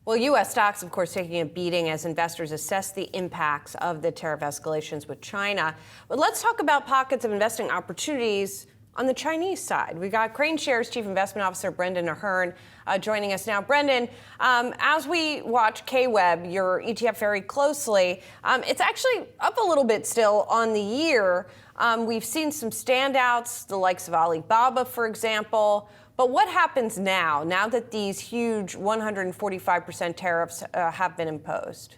Well, U.S. stocks, of course, taking a beating as investors assess the impacts of the tariff escalations with China. But let's talk about pockets of investing opportunities on the Chinese side. We got Crane Shares Chief Investment Officer Brendan Ahern joining us now. Brendan, as we watch KWEB, your ETF, very closely, it's actually up a little bit still on the year. We've seen some standouts, the likes of Alibaba, for example. But what happens now that these huge 145% tariffs have been imposed?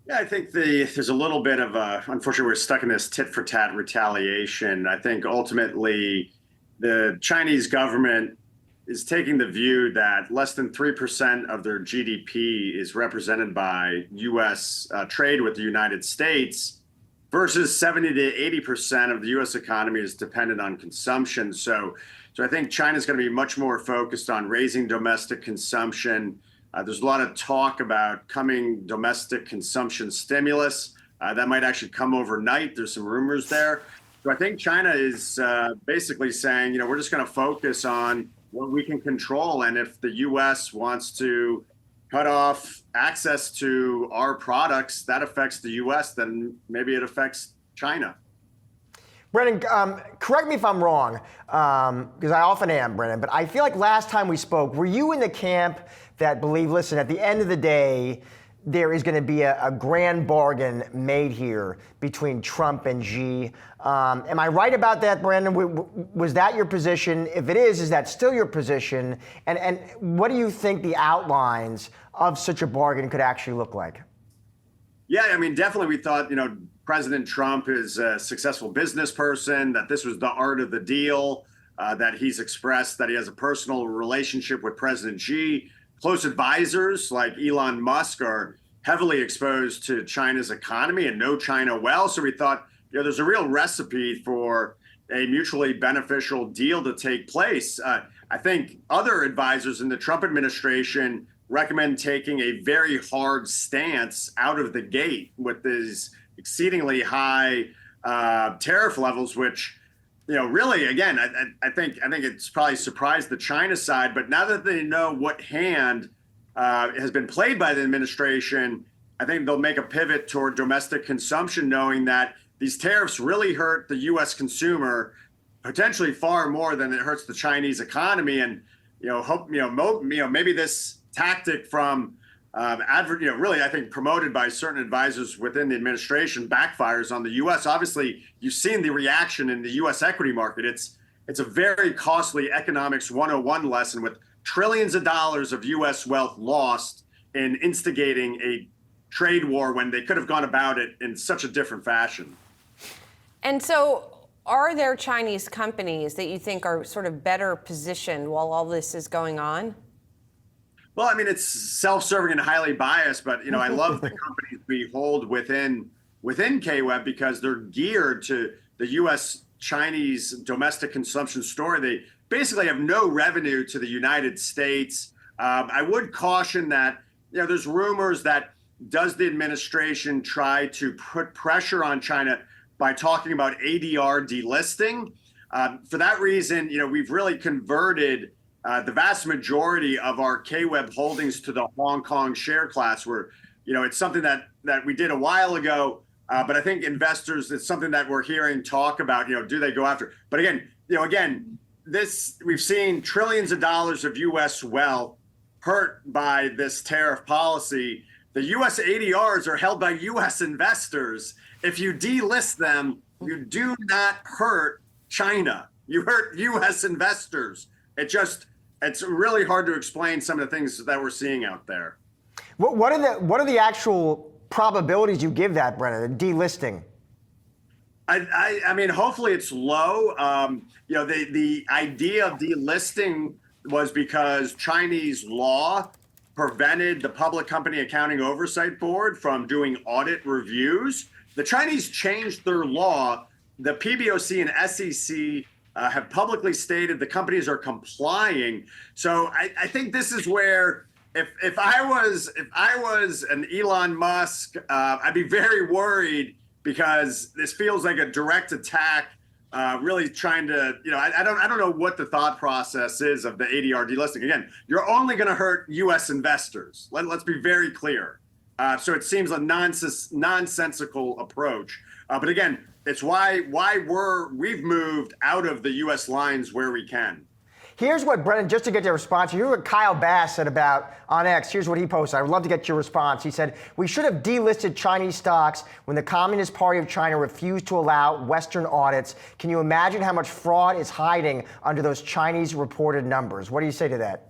Yeah, I think there's a little bit of unfortunately, we're stuck in this tit-for-tat retaliation. I think ultimately the Chinese government is taking the view that less than 3% of their GDP is represented by U.S. Trade with the United States versus 70 to 80% of the U.S. economy is dependent on consumption. So I think China's going to be much more focused on raising domestic consumption. There's a lot of talk about coming domestic consumption stimulus. That might actually come overnight. There's some rumors there. So I think China is basically saying, we're just going to focus on what we can control. And if the U.S. wants to cut off access to our products, that affects the U.S., then maybe it affects China. Brendan, correct me if I'm wrong, because I often am, Brendan, but I feel like last time we spoke, were you in the camp that believe, listen, at the end of the day, there is going to be a grand bargain made here between Trump and Xi? Am I right about that, Brendan? Was that your position? If it is that still your position? And what do you think the outlines of such a bargain could actually look like? Yeah, I mean, definitely we thought, President Trump is a successful business person, that this was the art of the deal, that he's expressed that he has a personal relationship with President Xi. Close advisors like Elon Musk are heavily exposed to China's economy and know China well. So we thought, there's a real recipe for a mutually beneficial deal to take place. I think other advisors in the Trump administration recommend taking a very hard stance out of the gate with these exceedingly high tariff levels, which, really, again, I think it's probably surprised the China side. But now that they know what hand has been played by the administration, I think they'll make a pivot toward domestic consumption, knowing that these tariffs really hurt the U.S. consumer potentially far more than it hurts the Chinese economy. And maybe this tactic from really, I think, promoted by certain advisors within the administration backfires on the U.S. Obviously, you've seen the reaction in the U.S. equity market. It's a very costly economics 101 lesson with trillions of dollars of U.S. wealth lost in instigating a trade war when they could have gone about it in such a different fashion. And so are there Chinese companies that you think are sort of better positioned while all this is going on? Well, I mean, it's self-serving and highly biased, but, I love the companies we hold within KWEB because they're geared to the U.S.-Chinese domestic consumption story. They basically have no revenue to the United States. I would caution that, there's rumors that does the administration try to put pressure on China by talking about ADR delisting? For that reason, we've really converted the vast majority of our KWEB holdings to the Hong Kong share class, where, it's something that we did a while ago, but I think investors, it's something that we're hearing talk about, do they go after? But again, we've seen trillions of dollars of U.S. wealth hurt by this tariff policy. The U.S. ADRs are held by U.S. investors. If you delist them, you do not hurt China. You hurt U.S. investors. It's really hard to explain some of the things that we're seeing out there. What are the actual probabilities you give that, Brennan, delisting? I mean, hopefully it's low. The idea of delisting was because Chinese law prevented the Public Company Accounting Oversight Board from doing audit reviews. The Chinese changed their law. The PBOC and SEC have publicly stated the companies are complying. So I think this is where if I was an Elon Musk, I'd be very worried because this feels like a direct attack really trying to, I don't know what the thought process is of the ADR delisting. Again, you're only going to hurt U.S. investors. Let's be very clear. So it seems a nonsensical approach. But again, it's why we've moved out of the U.S. lines where we can. Here's what, Brennan, just to get your response, here's what Kyle Bass said about on X. Here's what he posted. I would love to get your response. He said, we should have delisted Chinese stocks when the Communist Party of China refused to allow Western audits. Can you imagine how much fraud is hiding under those Chinese reported numbers? What do you say to that?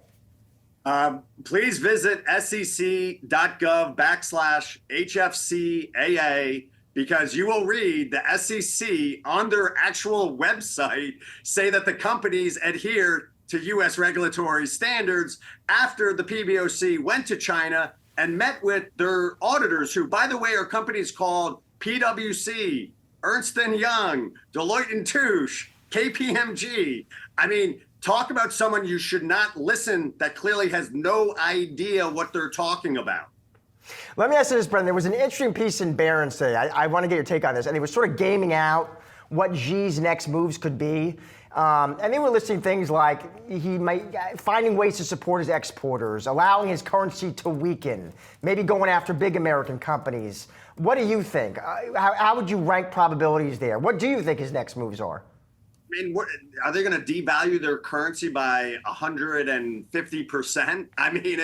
Please visit sec.gov/HFCAA, because you will read the SEC on their actual website say that the companies adhere to U.S. regulatory standards after the PBOC went to China and met with their auditors, who, by the way, are companies called PwC, Ernst & Young, Deloitte & Touche, KPMG. I mean, talk about someone you should not listen that clearly has no idea what they're talking about. Let me ask you this, Brendan. There was an interesting piece in Barron's today. I want to get your take on this. And it was sort of gaming out what Xi's next moves could be. And they were listing things like he might finding ways to support his exporters, allowing his currency to weaken, maybe going after big American companies. What do you think? How would you rank probabilities there? What do you think his next moves are? I mean, are they going to devalue their currency by 150%? I mean,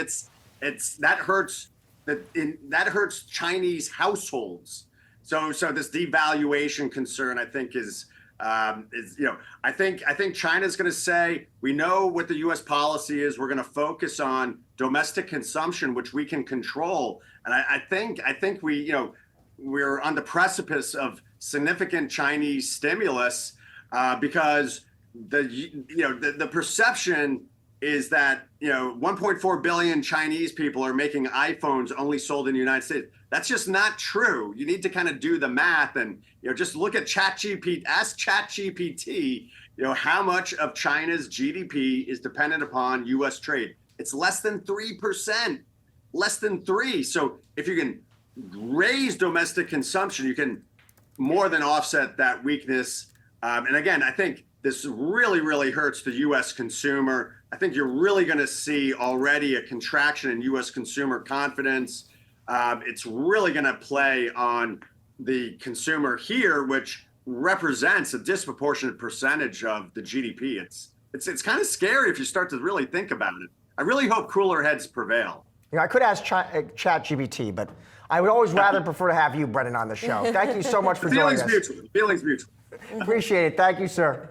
that hurts. That hurts Chinese households. So this devaluation concern, I think, is I think China's going to say, we know what the U.S. policy is. We're going to focus on domestic consumption, which we can control. And I think we're on the precipice of significant Chinese stimulus because the perception is that 1.4 billion Chinese people are making iPhones only sold in the United States. That's just not true. You need to kind of do the math and just look at ChatGPT. Ask ChatGPT, how much of China's GDP is dependent upon U.S. trade. It's less than 3%, less than 3%. So if you can raise domestic consumption, you can more than offset that weakness. And again, I think this really, really hurts the U.S. consumer. I think you're really going to see already a contraction in U.S. consumer confidence. It's really going to play on the consumer here, which represents a disproportionate percentage of the GDP. It's kind of scary if you start to really think about it. I really hope cooler heads prevail. I could ask ChatGPT, but I would always rather prefer to have you, Brendan, on the show. Thank you so much for joining us. Feelings mutual. Appreciate it. Thank you, sir.